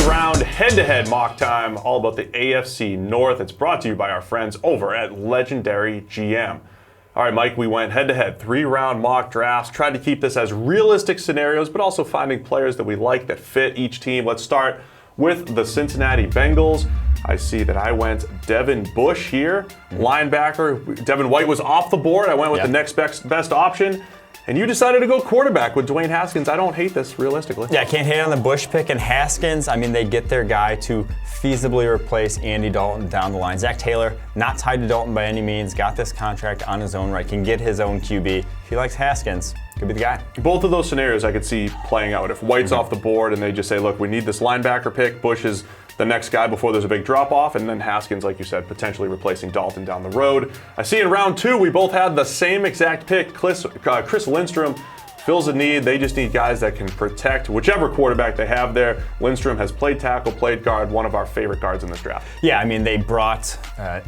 three-round head-to-head mock time, all about the AFC North. It's brought to you by our friends over at Legendary GM. All right, Mike, we went head-to-head, three-round mock drafts, tried to keep this as realistic scenarios, but also finding players that we like that fit each team. Let's start with the Cincinnati Bengals. I see that I went Devin Bush here, linebacker. Devin White was off the board. I went with the next best option. And you decided to go quarterback with Dwayne Haskins. I don't hate this, realistically. Yeah, I can't hate on the Bush pick. And Haskins, I mean, they get their guy to feasibly replace Andy Dalton down the line. Zach Taylor, not tied to Dalton by any means, got this contract on his own right, can get his own QB. If he likes Haskins, could be the guy. Both of those scenarios I could see playing out. If White's off the board and they just say, look, we need this linebacker pick, Bush is the next guy before there's a big drop-off, and then Haskins, like you said, potentially replacing Dalton down the road. I see in round two, we both had the same exact pick. Chris Lindstrom fills a need. They just need guys that can protect whichever quarterback they have there. Lindstrom has played tackle, played guard, one of our favorite guards in this draft. Yeah, I mean, they brought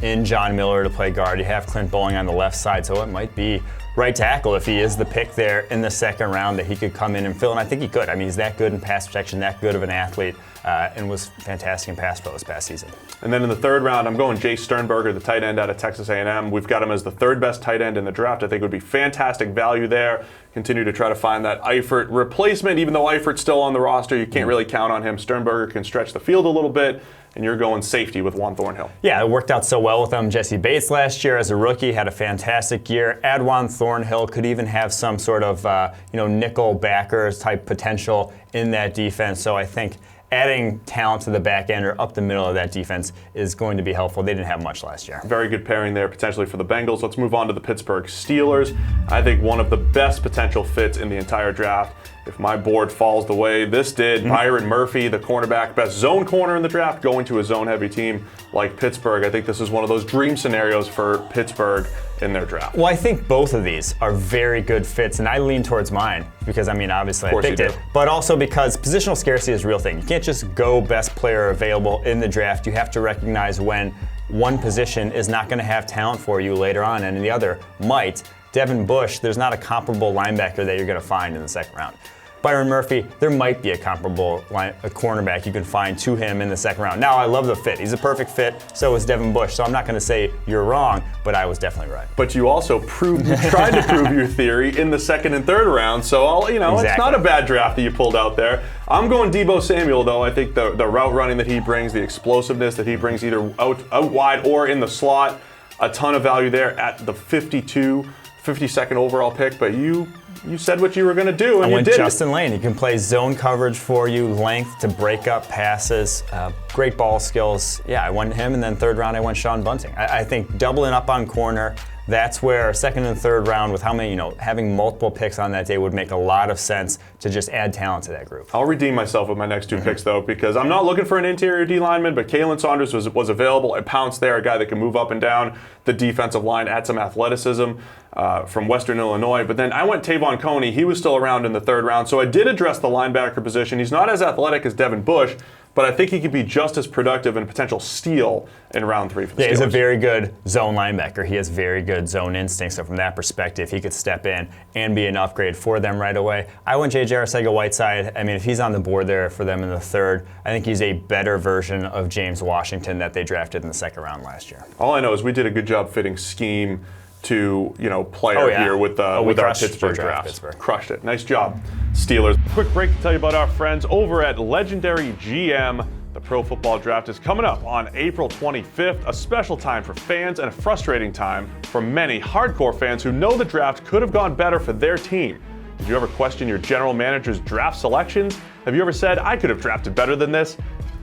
in John Miller to play guard. You have Clint Bowling on the left side, so it might be right tackle if he is the pick there in the second round that he could come in and fill, and I think he could. I mean, he's that good in pass protection, that good of an athlete, and was fantastic in pass pro this past season. And then in the third round, I'm going Jay Sternberger, the tight end out of Texas A&M. We've got him as the third best tight end in the draft. I think it would be fantastic value there. Continue to try to find that Eifert replacement. Even though Eifert's still on the roster, you can't really count on him. Sternberger can stretch the field a little bit, and you're going safety with Juan Thornhill. Yeah, it worked out so well with him. Jesse Bates last year as a rookie had a fantastic year. Add Juan Thornhill, could even have some sort of nickel backers type potential in that defense. So I think adding talent to the back end or up the middle of that defense is going to be helpful. They didn't have much last year. Very good pairing there potentially for the Bengals. Let's move on to the Pittsburgh Steelers. I think one of the best potential fits in the entire draft. If my board falls the way this did, Byron Murphy, the cornerback, best zone corner in the draft, going to a zone-heavy team like Pittsburgh. I think this is one of those dream scenarios for Pittsburgh in their draft. Well, I think both of these are very good fits, and I lean towards mine because, I mean, obviously I picked it, but also because positional scarcity is a real thing. You can't just go best player available in the draft. You have to recognize when one position is not going to have talent for you later on, and the other might. Devin Bush, there's not a comparable linebacker that you're going to find in the second round. Byron Murphy, there might be a comparable cornerback you can find to him in the second round. Now, I love the fit. He's a perfect fit. So is Devin Bush. So I'm not going to say you're wrong, but I was definitely right. But you also tried to prove your theory in the second and third round. So, It's not a bad draft that you pulled out there. I'm going Deebo Samuel, though. I think the route running that he brings, the explosiveness that he brings either out wide or in the slot, a ton of value there at the 52nd overall pick. But you said what you were going to do, and I you went did Justin Lane. He can play zone coverage for you, length to break up passes, great ball skills. Yeah, I went him, and then third round I went Sean Bunting. I think doubling up on corner, that's where second and third round with how many, having multiple picks on that day would make a lot of sense to just add talent to that group. I'll redeem myself with my next two picks, though, because I'm not looking for an interior D lineman, but Kalen Saunders was available. I pounced there, a guy that can move up and down the defensive line, add some athleticism from Western Illinois. But then I went Tavon Coney. He was still around in the third round, so I did address the linebacker position. He's not as athletic as Devin Bush, but I think he could be just as productive and a potential steal in round three for the Steelers. He's a very good zone linebacker. He has very good zone instincts. So from that perspective, he could step in and be an upgrade for them right away. I went J.J. Arcega-Whiteside. I mean, if he's on the board there for them in the third, I think he's a better version of James Washington that they drafted in the second round last year. All I know is we did a good job fitting scheme to player here with our Pittsburgh draft. Crushed it. Nice job, Steelers. Quick break to tell you about our friends over at Legendary GM. The Pro Football Draft is coming up on April 25th, a special time for fans and a frustrating time for many hardcore fans who know the draft could have gone better for their team. Did you ever question your general manager's draft selections? Have you ever said, I could have drafted better than this?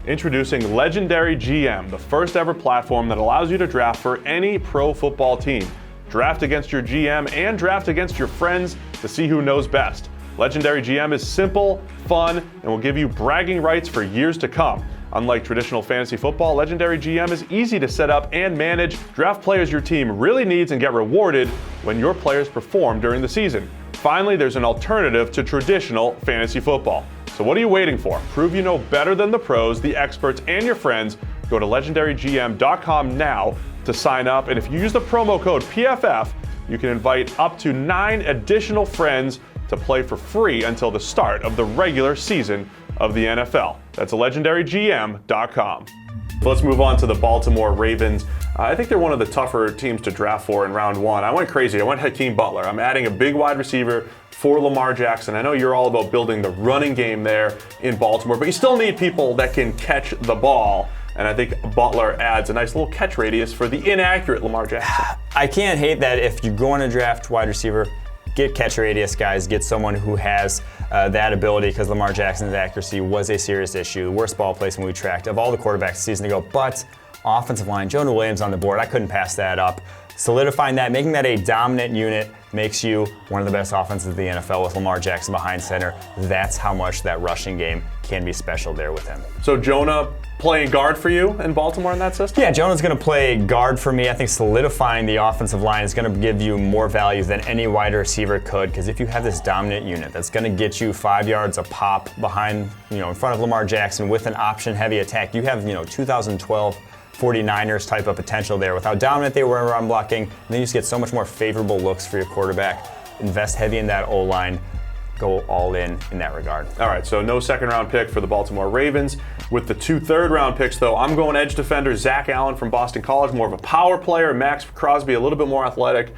Introducing Legendary GM, the first ever platform that allows you to draft for any pro football team. Draft against your GM and draft against your friends to see who knows best. Legendary GM is simple, fun, and will give you bragging rights for years to come. Unlike traditional fantasy football, Legendary GM is easy to set up and manage. Draft players your team really needs and get rewarded when your players perform during the season. Finally, there's an alternative to traditional fantasy football. So what are you waiting for? Prove you know better than the pros, the experts, and your friends. Go to legendarygm.com now to sign up, and if you use the promo code PFF, you can invite up to 9 additional friends to play for free until the start of the regular season of the NFL. That's legendarygm.com. Let's move on to the Baltimore Ravens. I think they're one of the tougher teams to draft for in round one. I went crazy. I went Hakeem Butler. I'm adding a big wide receiver for Lamar Jackson. I know you're all about building the running game there in Baltimore, but you still need people that can catch the ball. And I think Butler adds a nice little catch radius for the inaccurate Lamar Jackson. I can't hate that if you're going to draft wide receiver, get catch radius guys, get someone who has that ability, because Lamar Jackson's accuracy was a serious issue. The worst ball placement we tracked of all the quarterbacks a season ago. But offensive line, Jonah Williams on the board, I couldn't pass that up. Solidifying that, making that a dominant unit makes you one of the best offenses in the NFL with Lamar Jackson behind center. That's how much that rushing game can be special there with him. So Jonah playing guard for you in Baltimore in that system? Yeah, Jonah's going to play guard for me. I think solidifying the offensive line is going to give you more value than any wide receiver could, because if you have this dominant unit that's going to get you 5 yards a pop behind, in front of Lamar Jackson with an option-heavy attack, you have, 2012 49ers type of potential there with how dominant they were in run blocking, and then you just get so much more favorable looks for your quarterback. Invest heavy in that O-line. Go all in that regard. All right, so no second-round pick for the Baltimore Ravens. With the 2 third-round picks, though, I'm going edge defender Zach Allen from Boston College, more of a power player. Max Crosby, a little bit more athletic,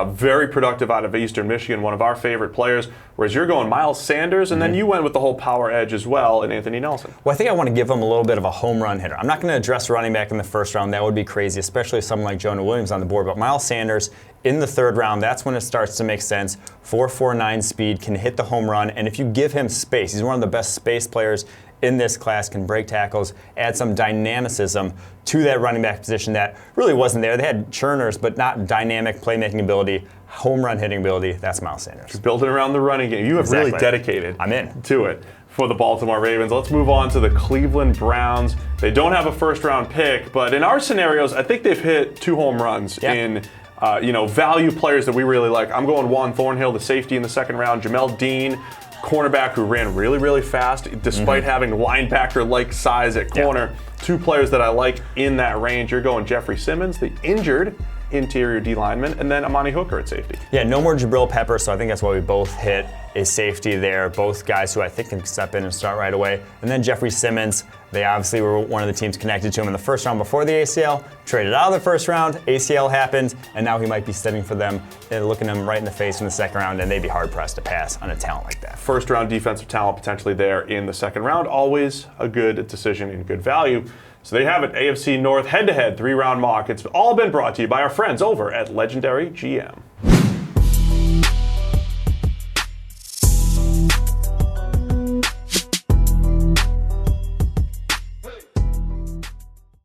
very productive out of Eastern Michigan, one of our favorite players. Whereas you're going Miles Sanders, and then you went with the whole power edge as well in Anthony Nelson. Well, I think I want to give him a little bit of a home run hitter. I'm not going to address running back in the first round. That would be crazy, especially someone like Jonah Williams on the board. But Miles Sanders in the third round, that's when it starts to make sense. 4.49 speed, can hit the home run, and if you give him space, he's one of the best space players in this class, can break tackles, add some dynamicism to that running back position that really wasn't there. They had churners, but not dynamic playmaking ability, home run hitting ability. That's Miles Sanders. You're building around the running game. You have really dedicated to it for the Baltimore Ravens. Let's move on to the Cleveland Browns. They don't have a first-round pick, but in our scenarios, I think they've hit 2 home runs in value players that we really like. I'm going Juan Thornhill, the safety in the second round, Jamel Dean, cornerback who ran really, really fast despite having linebacker-like size at corner. 2 players that I like in that range. You're going Jeffrey Simmons, the injured interior D lineman, and then Amani Hooker at safety. Yeah, no more Jabril Peppers, so I think that's why we both hit a safety there. Both guys who I think can step in and start right away. And then Jeffrey Simmons, they obviously were one of the teams connected to him in the first round before the ACL, traded out of the first round, ACL happened, and now he might be stepping for them and looking them right in the face in the second round, and they'd be hard-pressed to pass on a talent like that. First round defensive talent potentially there in the second round, always a good decision and good value. So there you have it, AFC North head-to-head 3-round mock. It's all been brought to you by our friends over at Legendary GM.